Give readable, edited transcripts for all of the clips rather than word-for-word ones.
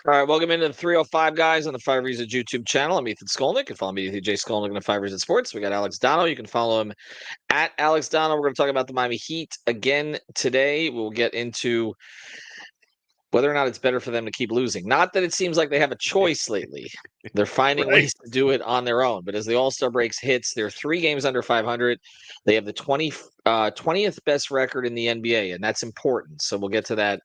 All right, welcome into the 305 guys on the Five Reasons YouTube channel. I'm Ethan Skolnick. You can follow me, Jay Skolnick, on the Five Reasons Sports. We got Alex Dono. You can follow him at Alex Dono. We're going to talk about the Miami Heat again today. We'll get into whether or not it's better for them to keep losing. Not that it seems like they have a choice lately. They're finding Right. ways to do it on their own. But as the All-Star breaks hits, they're 3 games under 500. They have the 20th best record in the NBA, and that's important. So we'll get to that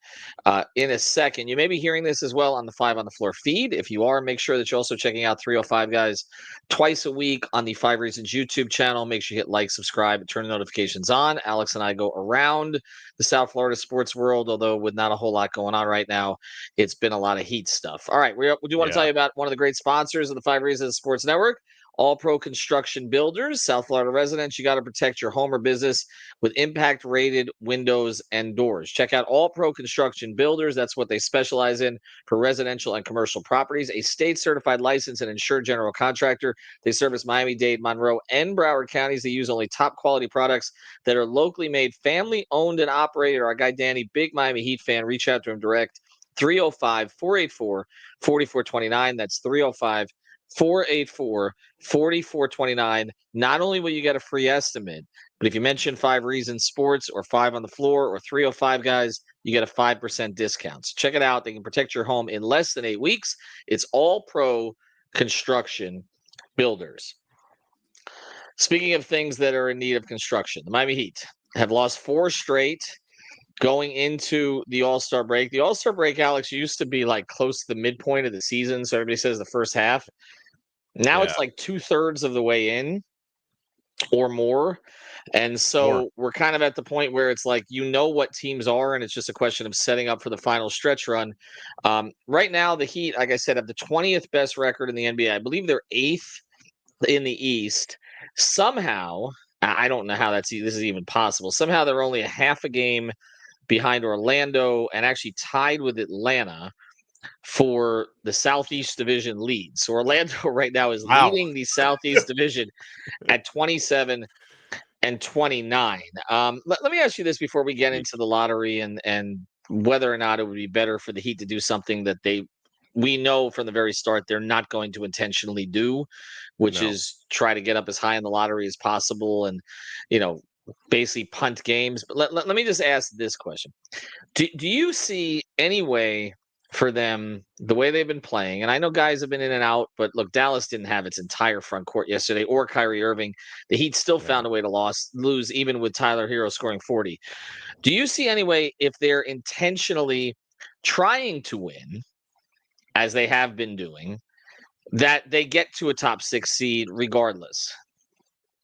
in a second. You may be hearing this as well on the Five on the Floor feed. If you are, make sure that you're also checking out 305 Guys twice a week on the Five Reasons YouTube channel. Make sure you hit like, subscribe, and turn the notifications on. Alex and I go around the South Florida sports world, although with not a whole lot going on right now, it's been a lot of Heat stuff. All right, we do want to tell you about one of the great sponsors of the Five Reasons Sports Network, All Pro Construction Builders. South Florida residents, you got to protect your home or business with impact rated windows and doors. Check out All Pro Construction Builders. That's what they specialize in for residential and commercial properties. A state certified licensed and insured general contractor. They service Miami-Dade, Monroe, and Broward counties. They use only top quality products that are locally made, family owned and operated. Our guy Danny, big Miami Heat fan, reach out to him direct. 305-484-4429. That's 305-484-4429. Not only will you get a free estimate, but if you mention Five Reasons Sports or Five on the Floor or 305 Guys, you get a 5% discount. So check it out. They can protect your home in less than 8 weeks. It's All Pro Construction Builders. Speaking of things that are in need of construction, the Miami Heat have lost 4 straight going into the All-Star break. The All-Star break, Alex, used to be like close to the midpoint of the season. So everybody says the first half. Now it's like 2/3 of the way in or more. And so we're kind of at the point where it's like, what teams are, and it's just a question of setting up for the final stretch run. Right now, the Heat, like I said, have the 20th best record in the NBA. I believe they're 8th in the East. Somehow, I don't know how this is even possible. Somehow they're only a half a game behind Orlando and actually tied with Atlanta for the Southeast Division lead. So Orlando right now is leading the Southeast Division at 27 and 29. Let me ask you this before we get into the lottery and whether or not it would be better for the Heat to do something that we know from the very start they're not going to intentionally do, which is try to get up as high in the lottery as possible and, basically punt games. But let me just ask this question. Do you see any way for them, the way they've been playing, and I know guys have been in and out, but look, Dallas didn't have its entire front court yesterday or Kyrie Irving. The Heat still found a way to lose even with Tyler Herro scoring 40. Do you see any way if they're intentionally trying to win, as they have been doing, that they get to a top 6 seed regardless?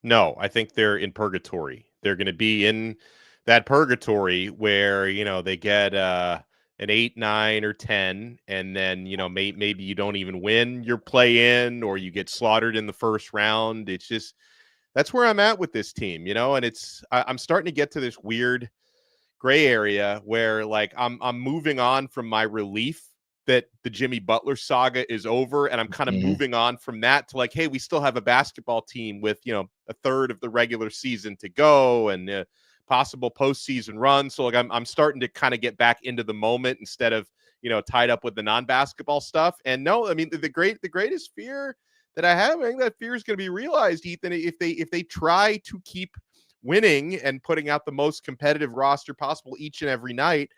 No, I think they're in purgatory. They're going to be in that purgatory where, they get an 8, 9, or 10, and then, maybe you don't even win your play-in or you get slaughtered in the first round. It's just that's where I'm at with this team, and I'm starting to get to this weird gray area where, like, I'm moving on from my relief that the Jimmy Butler saga is over. And I'm kind of moving on from that to like, hey, we still have a basketball team with, a third of the regular season to go and possible postseason run. So like, I'm starting to kind of get back into the moment instead of, tied up with the non-basketball stuff. And no, I mean, the greatest fear that I have, I think that fear is going to be realized, Ethan, if they try to keep winning and putting out the most competitive roster possible each and every night,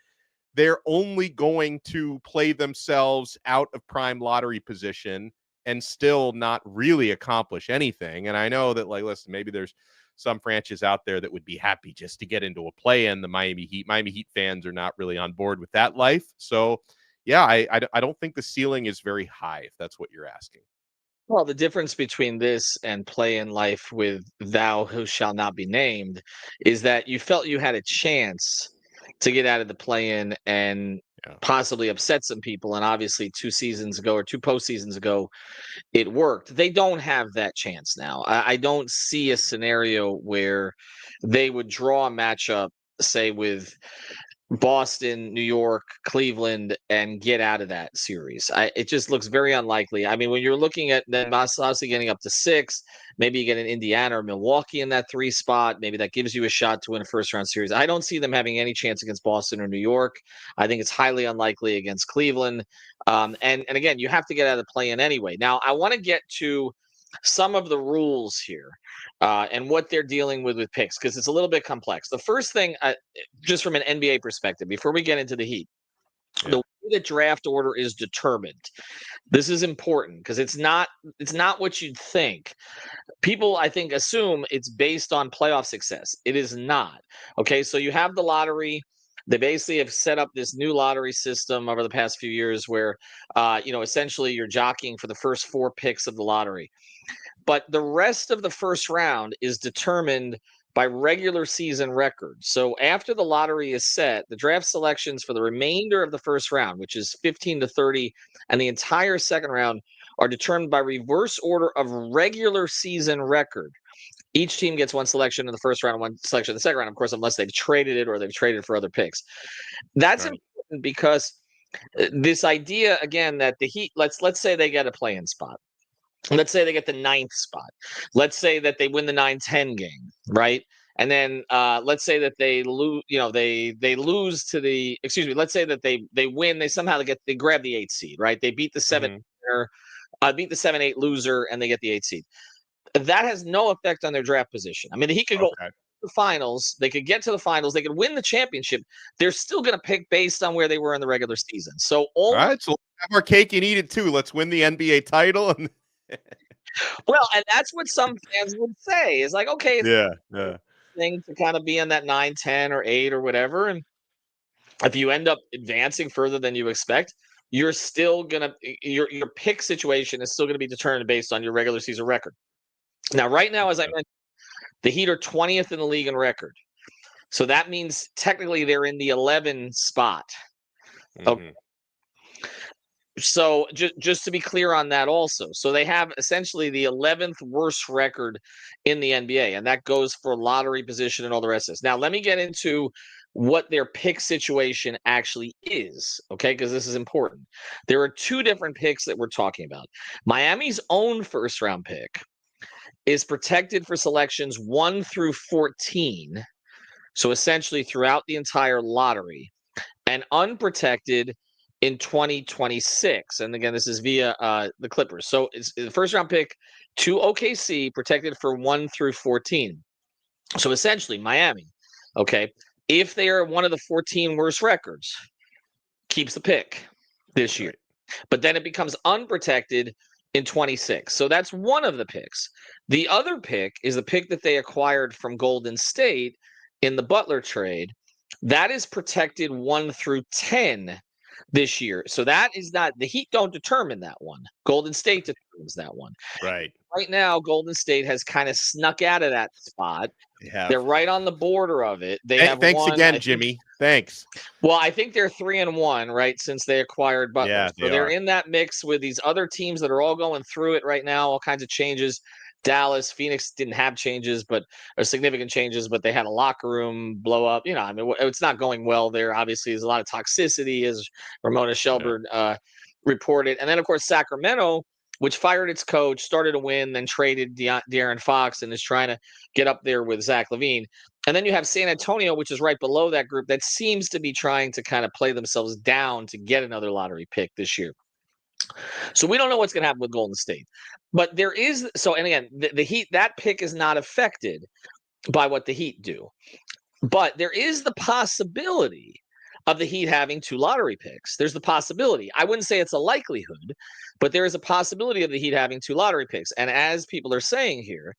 they're only going to play themselves out of prime lottery position and still not really accomplish anything. And I know that, like, listen, maybe there's some franchise out there that would be happy just to get into a play-in. The Miami Heat fans are not really on board with that life. So, yeah, I don't think the ceiling is very high, if that's what you're asking. Well, the difference between this and play in life with thou who shall not be named is that you felt you had a chance to get out of the play-in and possibly upset some people. And obviously 2 seasons ago or 2 postseasons ago, it worked. They don't have that chance now. I don't see a scenario where they would draw a matchup, say, with Boston, New York, Cleveland, and get out of that series. It just looks very unlikely. I mean, when you're looking at them obviously getting up to 6, maybe you get an Indiana or Milwaukee in that 3 spot. Maybe that gives you a shot to win a first-round series. I don't see them having any chance against Boston or New York. I think it's highly unlikely against Cleveland. And again, you have to get out of the play-in anyway. Now, I want to get to some of the rules here and what they're dealing with picks, because it's a little bit complex. The first thing, just from an NBA perspective, before we get into the Heat, the way that draft order is determined, this is important because it's not what you'd think. People, I think, assume it's based on playoff success. It is not. Okay, so you have the lottery. They basically have set up this new lottery system over the past few years where, essentially you're jockeying for the first 4 picks of the lottery. But the rest of the first round is determined by regular season records. So after the lottery is set, the draft selections for the remainder of the first round, which is 15 to 30, and the entire second round are determined by reverse order of regular season record. Each team gets one selection in the first round and one selection in the second round, of course, unless they've traded it or they've traded for other picks. That's important because this idea, again, that the Heat, let's say they get a play-in spot. Let's say they get the 9th spot. Let's say that they win the 9-10 game, right? And then let's say that they lose, they lose to the, let's say that they win, they grab the 8th seed, right? They beat the 7 8 loser, and they get the 8th seed. That has no effect on their draft position. I mean, he could go to the finals, they could get to the finals, they could win the championship. They're still going to pick based on where they were in the regular season. So all right, so have our cake and eat it too. Let's win the NBA title. And well, and that's what some fans would say is like, okay, it's thing to kind of be in that 9, 10, or 8 or whatever. And if you end up advancing further than you expect, you're still gonna your pick situation is still gonna be determined based on your regular season record. Now, right now, as I mentioned, the Heat are 20th in the league in record. So that means technically they're in the 11 spot. Okay. So just to be clear on that also. So they have essentially the 11th worst record in the NBA, and that goes for lottery position and all the rest of this. Now, let me get into what their pick situation actually is, okay? Because this is important. There are 2 different picks that we're talking about. Miami's own first-round pick is protected for selections 1 through 14, so essentially throughout the entire lottery, and unprotected in 2026. And again, this is via the Clippers. So it's the first round pick to OKC, protected for 1 through 14. So essentially, Miami, okay, if they are one of the 14 worst records, keeps the pick this year. But then it becomes unprotected in 26. So that's one of the picks. The other pick is the pick that they acquired from Golden State in the Butler trade. That is protected 1 through 10 this year. So that is not, the Heat don't determine that one. Golden State determines that one. Right now, Golden State has kind of snuck out of that spot. They're right on the border of it. Thanks again, Jimmy. Thanks. Well, I think they're 3-1, right, since they acquired Butler. Yeah, so they're in that mix with these other teams that are all going through it right now, all kinds of changes. Dallas, Phoenix didn't have changes, but significant changes, but they had a locker room blow up. I mean, it's not going well there. Obviously, there's a lot of toxicity, as Ramona Shelburne reported. And then, of course, Sacramento, which fired its coach, started to win, then traded De'Aaron Fox and is trying to get up there with Zach LaVine. And then you have San Antonio, which is right below that group, that seems to be trying to kind of play themselves down to get another lottery pick this year. So we don't know what's going to happen with Golden State. But there is, and again, the Heat, that pick is not affected by what the Heat do. But there is the possibility of the Heat having 2 lottery picks. There's the possibility. I wouldn't say it's a likelihood, but there is a possibility of the Heat having 2 lottery picks. And as people are saying here,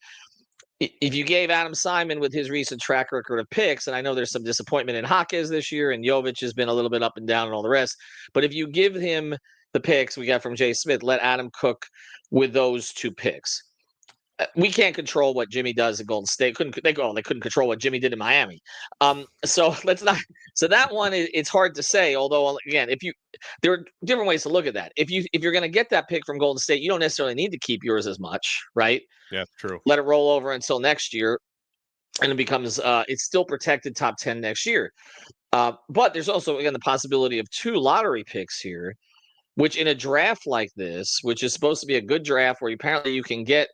if you gave Adam Simon, with his recent track record of picks, and I know there's some disappointment in Jaquez this year, and Jovic has been a little bit up and down and all the rest, but if you give him the picks we got from Jay Smith, let Adam cook with those 2 picks. We can't control what Jimmy does at Golden State. They couldn't control what Jimmy did in Miami. So let's not. So that one, it's hard to say. Although, again, there are different ways to look at that. If you're going to get that pick from Golden State, you don't necessarily need to keep yours as much, right? Yeah, true. Let it roll over until next year, and it becomes it's still protected top 10 next year. But there's also, again, the possibility of 2 lottery picks here, which in a draft like this, which is supposed to be a good draft where apparently you can get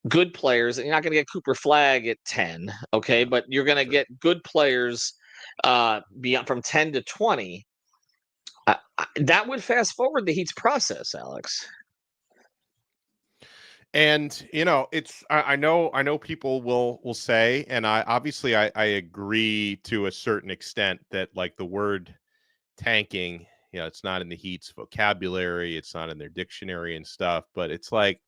good players, and you're not going to get Cooper Flagg at 10, okay? Yeah, But you're going to sure. get good players beyond from 10 to 20. That would fast forward the Heat's process, Alex. And it's I know people will say, and I agree to a certain extent that like the word tanking, it's not in the Heat's vocabulary, it's not in their dictionary and stuff, but it's like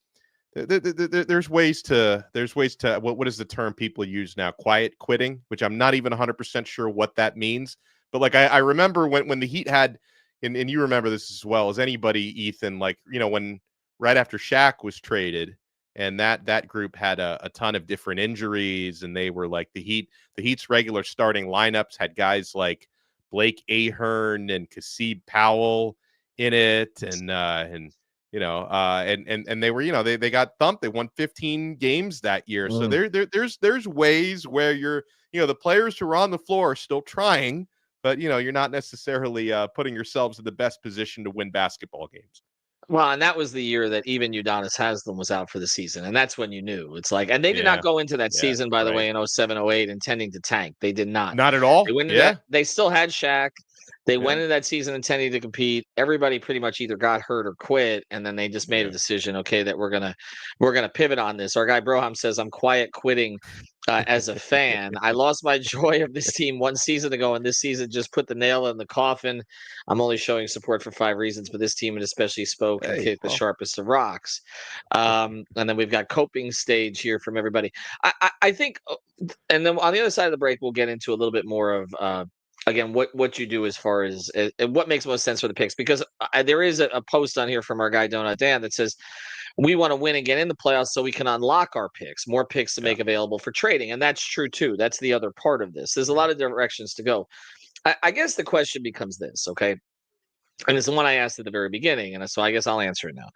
there's ways to what is the term people use now? Quiet quitting, which I'm not even 100% sure what that means. But like I remember when the Heat had, and you remember this as well as anybody, Ethan, like when right after Shaq was traded, and that group had a ton of different injuries, and they were like the Heat's regular starting lineups had guys like Blake Ahern and Kasib Powell in it, and and they were, they got thumped. They won 15 games that year. So there's ways where the players who are on the floor are still trying, but you're not necessarily putting yourselves in the best position to win basketball games. Well, and that was the year that even Udonis Haslem was out for the season, and that's when you knew. It's like, and they did not Yeah. go into that Yeah. season, by the Right. way, in 07, 08, intending to tank. They did not. Not at They all. went into Yeah. that. They still had Shaq. They Yeah. went into that season intending to compete. Everybody pretty much either got hurt or quit, and then they just made a Yeah. decision. Okay, that we're gonna pivot on this. Our guy Broham says, "I'm quiet quitting as a fan. I lost my joy of this team 1 season ago, and this season just put the nail in the coffin. I'm only showing support for 5 reasons, but this team, and especially Spo, can Hey, kick the well, sharpest of rocks." And then we've got coping stage here from everybody. I think, and then on the other side of the break, we'll get into a little bit more of again what you do as far as what makes most sense for the picks, because there is a post on here from our guy Donut Dan that says we want to win and get in the playoffs so we can unlock our picks, more picks to yeah. make available for trading, and that's true too. That's the other part of this. There's a Yeah. lot of directions to go. I guess the question becomes this, okay? And it's the one I asked at the very beginning, and so I guess I'll answer it now.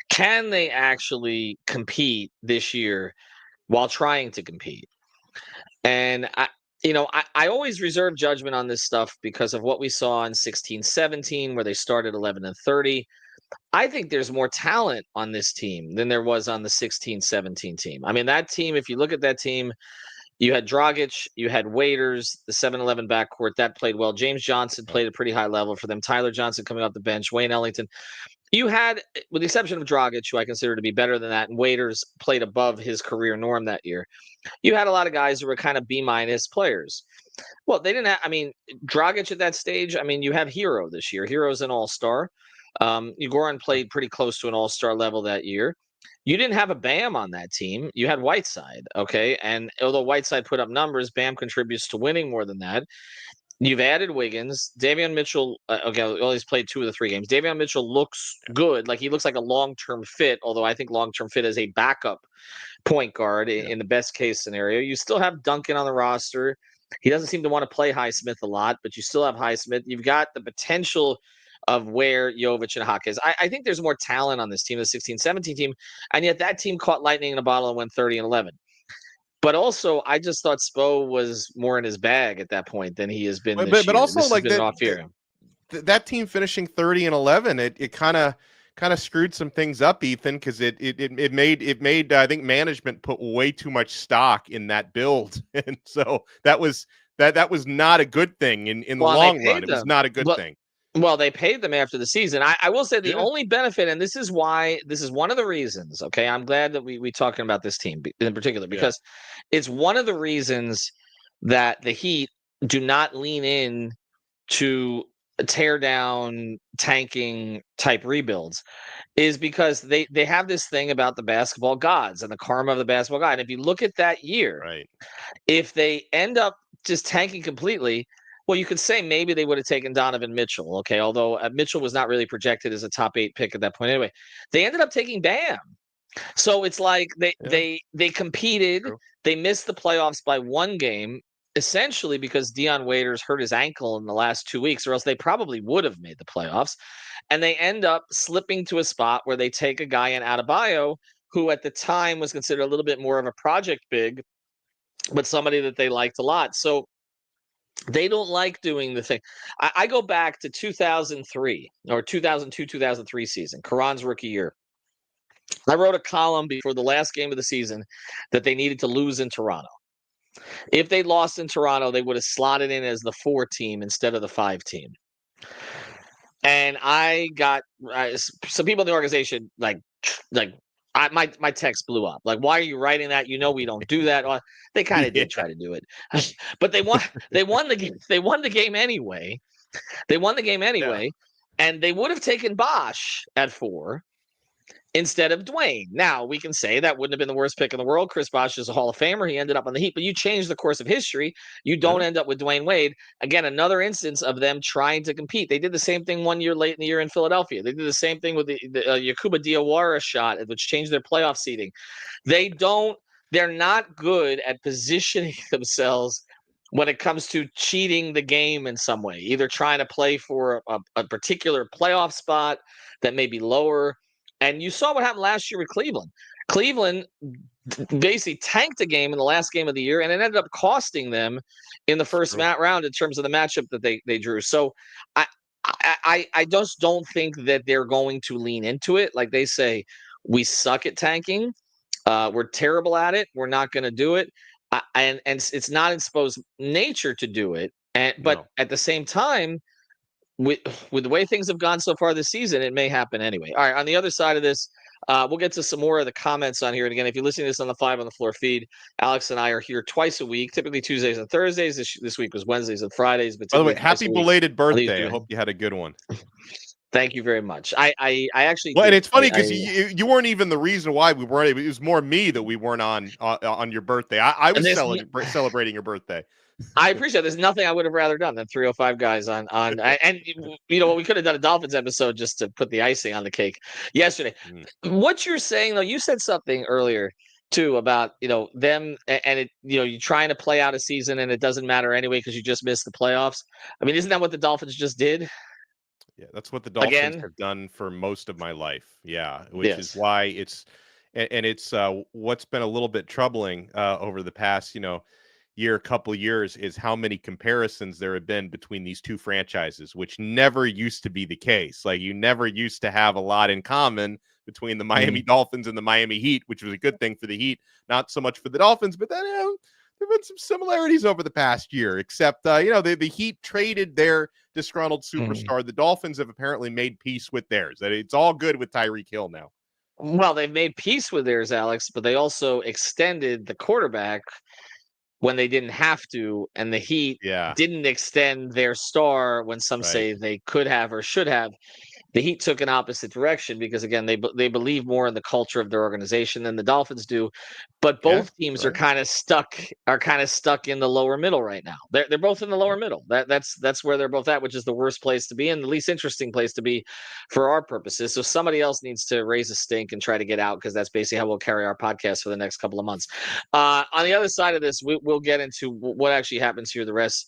Can they actually compete this year while trying to compete? And I always reserve judgment on this stuff because of what we saw in 16-17, where they started 11-30. I think there's more talent on this team than there was on the 16-17 team. I mean, that team, if you look at that team, you had Dragic, you had Waiters, the 7-11 backcourt that played well. James Johnson Yeah. played a pretty high level for them. Tyler Johnson coming off the bench, Wayne Ellington. You had, with the exception of Dragic, who I consider to be better than that, and Waiters played above his career norm that year. You had a lot of guys who were kind of B-minus players. Well, they didn't have, I mean, Dragic at that stage, I mean, you have Herro this year. Herro's an all-star. Goran played pretty close to an all-star level that year. You didn't have a Bam on that team. You had Whiteside, okay? And although Whiteside put up numbers, Bam contributes to winning more than that. You've added Wiggins. Davion Mitchell, okay, well, he's played 2 of the 3 games. Davion Mitchell looks good. Like, he looks like a long-term fit, although I think long-term fit as a backup point guard Yeah. in the best case scenario. You still have Duncan on the roster. He doesn't seem to want to play Highsmith a lot, but you still have Highsmith. You've got the potential of where Jovic and Hawk is. I think there's more talent on this team, the 16-17 team, and yet that team caught lightning in a bottle and went 30-11. But also, I just thought Spo was more in his bag at that point than he has been this But year. also This has like been an off year. that team finishing 30-11, it kind of screwed some things up, Ethan, because it made I think management put way too much stock in that build, and so that was not a good thing in the Well, and they long run. paid It was them. not a good thing. Well, they paid them after the season. I will say the Yeah. only benefit, and this is why, this is one of the reasons, okay? I'm glad that we talking about this team in particular, Yeah. because it's one of the reasons that the Heat do not lean in to tear down tanking type rebuilds, is because they have this thing about the basketball gods and the karma of the basketball god. And if you look at that year, Right. if they end up just tanking completely, well, you could say maybe they would have taken Donovan Mitchell, okay? Although Mitchell was not really projected as a top 8 pick at that point anyway. They ended up taking Bam. So it's like Yeah. they competed. True. They missed the playoffs by 1 game, essentially because Dion Waiters hurt his ankle in the last 2 weeks, or else they probably would have made the playoffs. And they end up slipping to a spot where they take a guy in Adebayo, who at the time was considered a little bit more of a project big, but somebody that they liked a lot. So They don't like doing the thing. I go back to 2003 or 2002, 2003 season, Karan's rookie year. I wrote a column before the last game of the season that they needed to lose in Toronto. If they lost in Toronto, they would have slotted in as the 4 team instead of the 5 team. And I got some people in the organization my text blew up. Like, why are you writing that? We don't do that. Well, they kind of did try to do it, but they won. They won the game. They won the game anyway. And they would have taken Bosch at 4 instead of Dwayne. Now, we can say that wouldn't have been the worst pick in the world. Chris Bosh is a Hall of Famer. He ended up on the Heat, but you change the course of history. You don't end up with Dwayne Wade. Again, another instance of them trying to compete. They did the same thing 1 year late in the year in Philadelphia. They did the same thing with the Yakuba Diawara shot, which changed their playoff seeding. They're not good at positioning themselves when it comes to cheating the game in some way, either trying to play for a particular playoff spot that may be lower. And you saw what happened last year with Cleveland. Cleveland basically tanked the game in the last game of the year, and it ended up costing them in the first round in terms of the matchup that they drew. So I just don't think that they're going to lean into it. Like they say, we suck at tanking. We're terrible at it. We're not going to do it. And it's not in Spo's nature to do it. But at the same time, with the way things have gone so far this season, it may happen anyway. All right, on the other side of this, we'll get to some more of the comments on here. And again, if you're listening to this on the 5 on the Floor feed, Alex and I are here twice a week, typically Tuesdays and Thursdays. This week was Wednesdays and Fridays. But by the way, happy belated birthday. I hope you had a good one. Thank you very much. I actually and it's funny because you weren't even the reason why we weren't. It was more me that we weren't on your birthday. I was celebrating your birthday. I appreciate it. There's nothing I would have rather done than 305 guys on and we could have done a Dolphins episode just to put the icing on the cake yesterday. What you're saying though, you said something earlier too about them and it you're trying to play out a season and it doesn't matter anyway because you just missed the playoffs. I mean, isn't that what the Dolphins just did? Yeah, that's what the Dolphins have done for most of my life. Yeah, which is why it's what's been a little bit troubling over the past couple years is how many comparisons there have been between these two franchises, which never used to be the case. Like you never used to have a lot in common between the Miami Dolphins and the Miami Heat, which was a good thing for the Heat, not so much for the Dolphins. But then there have been some similarities over the past year, except the Heat traded their disgruntled superstar. The Dolphins have apparently made peace with theirs. That it's all good with Tyreek Hill now. Well, they've made peace with theirs, Alex, but they also extended the quarterback when they didn't have to, and the Heat didn't extend their star when some say they could have or should have. The Heat took an opposite direction because, again, they believe more in the culture of their organization than the Dolphins do. But both teams are kind of stuck in the lower middle right now. They're both in the lower middle. That's where they're both at, which is the worst place to be and the least interesting place to be for our purposes. So somebody else needs to raise a stink and try to get out because that's basically how we'll carry our podcast for the next couple of months. On the other side of this, we'll get into what actually happens here the rest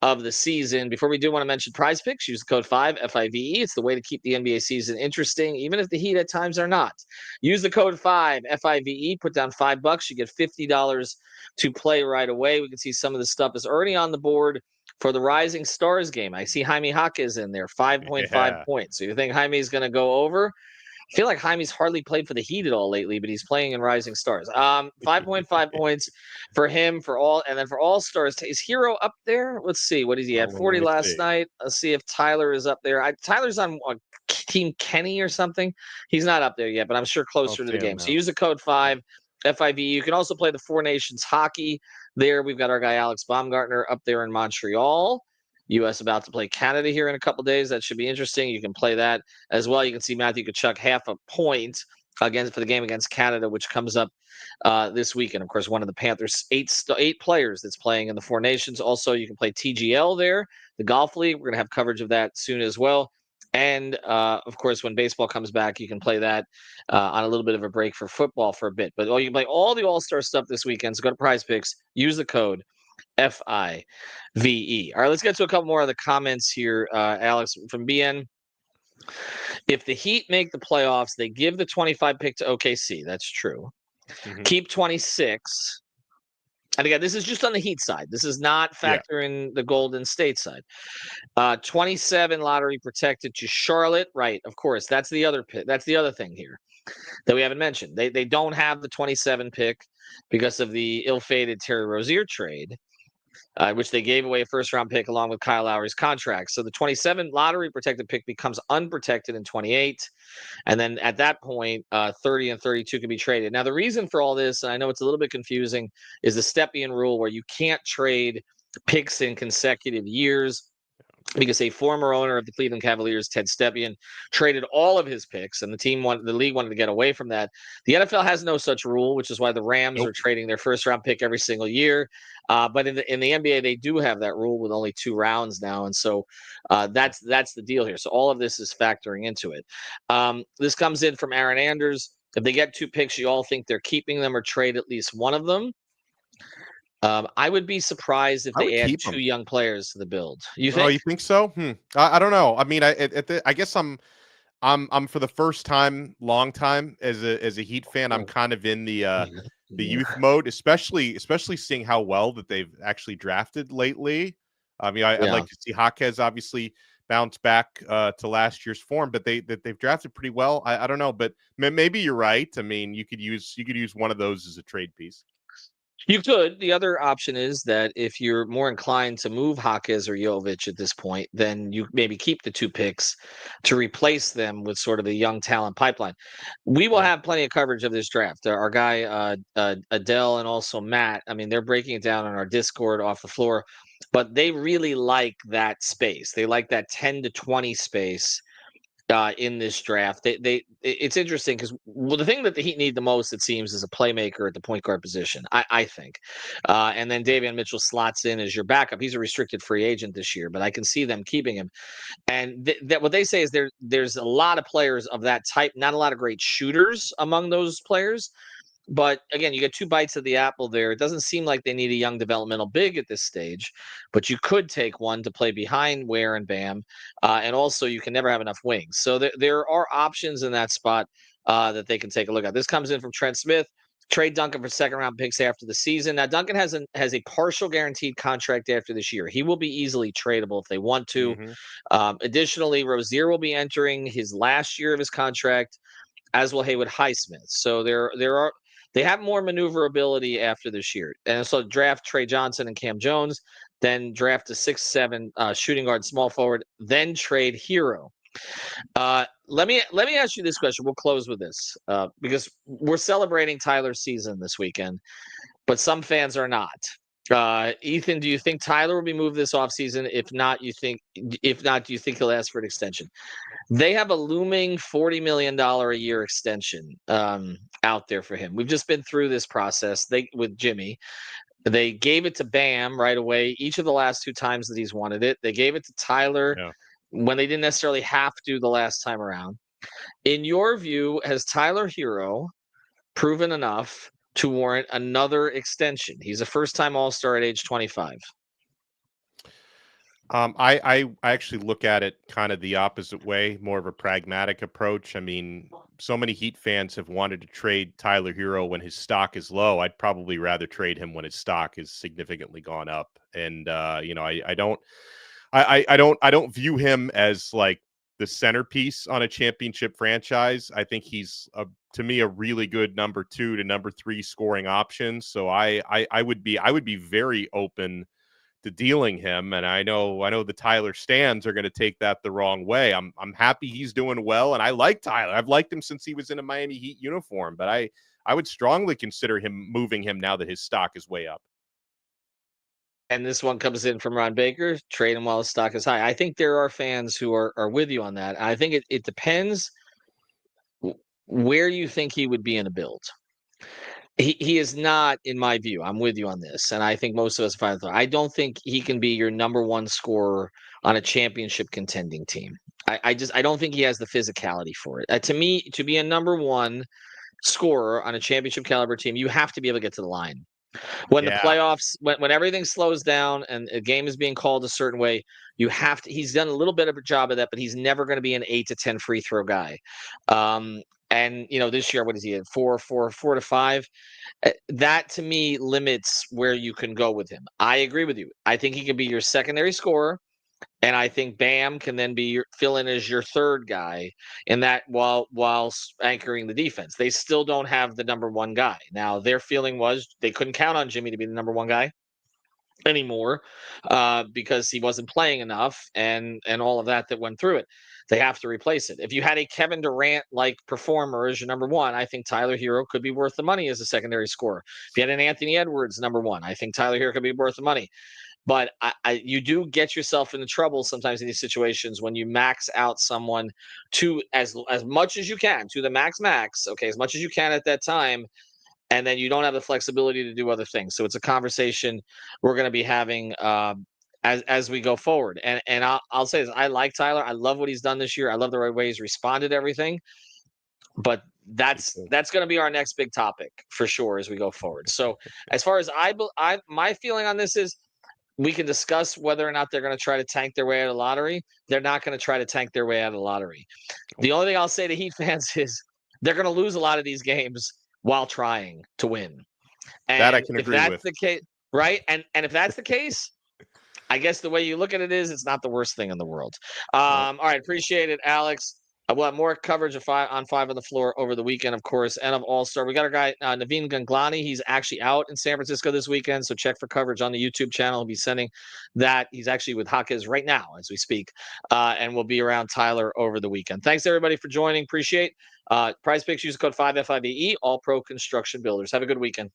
of the season. Before we do want to mention Prize Picks, use the code 5 FIVE. It's the way to keep the NBA season interesting, even if the Heat at times are not. Use the code 5 FIVE. Put down $5. You get $50 to play right away. We can see some of the stuff is already on the board for the Rising Stars game. I see Jaime Jaquez in there, 5.5 points. So you think Jaime's going to go over? I feel like Jaime's hardly played for the Heat at all lately, but he's playing in Rising Stars. 5.5 points for him and then for All Stars. Is Herro up there? Let's see. What is he at? 40 last night. Let's see if Tyler is up there. Tyler's on Team Kenny or something. He's not up there yet, but I'm sure closer to the game. So use the code 5 FIVE. You can also play the Four Nations hockey there. We've got our guy Alex Baumgartner up there in Montreal. U.S. about to play Canada here in a couple days. That should be interesting. You can play that as well. You can see Matthew Tkachuk half a point against for the game against Canada, which comes up this weekend. Of course, one of the Panthers' eight players that's playing in the Four Nations. Also, you can play TGL there, the golf league. We're going to have coverage of that soon as well. And, of course, when baseball comes back, you can play that on a little bit of a break for football for a bit. But you can play all the All-Star stuff this weekend. So go to Prize Picks. Use the code FIVE. All right, let's get to a couple more of the comments here, Alex, from BN. If the Heat make the playoffs, they give the 25 pick to OKC. That's true. Keep 26. And again, this is just on the Heat side. This is not factoring the Golden State side. 27 lottery protected to Charlotte. Right, of course. That's the other pick. That's the other thing here that we haven't mentioned. They don't have the 27 pick because of the ill-fated Terry Rozier trade, which they gave away a first-round pick along with Kyle Lowry's contract. So the 27 lottery protected pick becomes unprotected in 28. And then at that point, 30 and 32 can be traded. Now, the reason for all this, and I know it's a little bit confusing, is the Stepien rule where you can't trade picks in consecutive years because a former owner of the Cleveland Cavaliers, Ted Stepien, traded all of his picks, and the league wanted to get away from that. The NFL has no such rule, which is why the Rams are trading their first-round pick every single year. But in the NBA, they do have that rule with only 2 rounds now, and so that's the deal here. So all of this is factoring into it. This comes in from Aaron Anders. If they get 2 picks, you all think they're keeping them or trade at least one of them. I would be surprised if they add 2 young players to the build. You think? Oh, you think so? I don't know. I mean, I guess I'm for the first time, long time as a Heat fan, I'm kind of in the youth mode, especially seeing how well that they've actually drafted lately. I mean, I'd like to see Jaquez obviously bounce back to last year's form, but they've drafted pretty well. I don't know, but maybe you're right. I mean, you could use one of those as a trade piece. You could. The other option is that if you're more inclined to move Jaquez or Jovic at this point, then you maybe keep the 2 picks to replace them with sort of a young talent pipeline. We will have plenty of coverage of this draft. Our guy Adele and also Matt, I mean, they're breaking it down on our Discord off the floor, but they really like that space. They like that 10 to 20 space in this draft. It's interesting because the thing that the Heat need the most, it seems, is a playmaker at the point guard position. I think, and then Davion Mitchell slots in as your backup. He's a restricted free agent this year, but I can see them keeping him. And that what they say is there's a lot of players of that type, not a lot of great shooters among those players. But again, you get 2 bites of the apple there. It doesn't seem like they need a young developmental big at this stage, but you could take one to play behind Ware and Bam. And also, you can never have enough wings. So there are options in that spot that they can take a look at. This comes in from Trent Smith. Trade Duncan for 2nd-round picks after the season. Now, Duncan has a partial guaranteed contract after this year. He will be easily tradable if they want to. Additionally, Rozier will be entering his last year of his contract, as will Haywood Highsmith. So they have more maneuverability after this year. And so draft Trey Johnson and Cam Jones, then draft a 6'7" shooting guard, small forward, then trade Herro. Let me ask you this question. We'll close with this because we're celebrating Tyler's season this weekend, but some fans are not. Ethan, do you think Tyler will be moved this offseason? If not, do you think he'll ask for an extension? They have a looming $40 million a year extension out there for him. We've just been through this process with Jimmy. They gave it to Bam right away. Each of the last 2 times that he's wanted it. They gave it to Tyler when they didn't necessarily have to the last time around. In your view, has Tyler Herro proven enough to warrant another extension? He's a first-time All-Star at age 25. I actually look at it kind of the opposite way, more of a pragmatic approach. I mean, so many Heat fans have wanted to trade Tyler Herro when his stock is low. I'd probably rather trade him when his stock is significantly gone up. And I don't view him as like the centerpiece on a championship franchise. I think he's to me a really good number 2 to number 3 scoring option. So I would be very open to dealing him, and I know the Tyler stands are going to take that the wrong way. I'm happy he's doing well, and I like Tyler. I've liked him since he was in a Miami Heat uniform, but I would strongly consider moving him now that his stock is way up. And this one comes in from Ron Baker. Trade him while his stock is high. I think there are fans who are with you on that. I think it depends where you think he would be in a build. He is not, in my view. I'm with you on this, and I think most of us find it. I don't think he can be your number 1 scorer on a championship contending team. I don't think he has the physicality for it. To me, to be a number 1 scorer on a championship caliber team, you have to be able to get to the line. When the playoffs, when everything slows down and a game is being called a certain way, you have to. He's done a little bit of a job of that, but he's never going to be an 8 to 10 free throw guy. And this year, what is he at? 4 to 5. That to me limits where you can go with him. I agree with you. I think he can be your secondary scorer. And I think Bam can then fill in as your third guy in that while anchoring the defense. They still don't have the number one guy. Now, their feeling was they couldn't count on Jimmy to be the number one guy anymore because he wasn't playing enough and all of that went through it. They have to replace it. If you had a Kevin Durant-like performer as your number one, I think Tyler Herro could be worth the money as a secondary scorer. If you had an Anthony Edwards number one, I think Tyler Herro could be worth the money. But you do get yourself into trouble sometimes in these situations when you max out someone to as much as you can, to the max, okay, as much as you can at that time, and then you don't have the flexibility to do other things. So it's a conversation we're going to be having as we go forward. And I'll say this: I like Tyler. I love what he's done this year. I love the way he's responded to everything. But that's going to be our next big topic for sure as we go forward. So as far as my feeling on this is, we can discuss whether or not they're going to try to tank their way out of the lottery. They're not going to try to tank their way out of the lottery. The only thing I'll say to Heat fans is they're going to lose a lot of these games while trying to win. And that I can agree with. If that's the case, right? And if that's the case, I guess the way you look at it is it's not the worst thing in the world. All right, appreciate it, Alex. We'll have more coverage of Five on the Floor over the weekend, of course, and of All-Star. We got our guy, Naveen Ganglani. He's actually out in San Francisco this weekend, so check for coverage on the YouTube channel. He'll be sending that. He's actually with Jaquez right now as we speak, and we'll be around Tyler over the weekend. Thanks, everybody, for joining. Appreciate Prize Picks. Use the code 5FIBE, All Pro Construction Builders. Have a good weekend.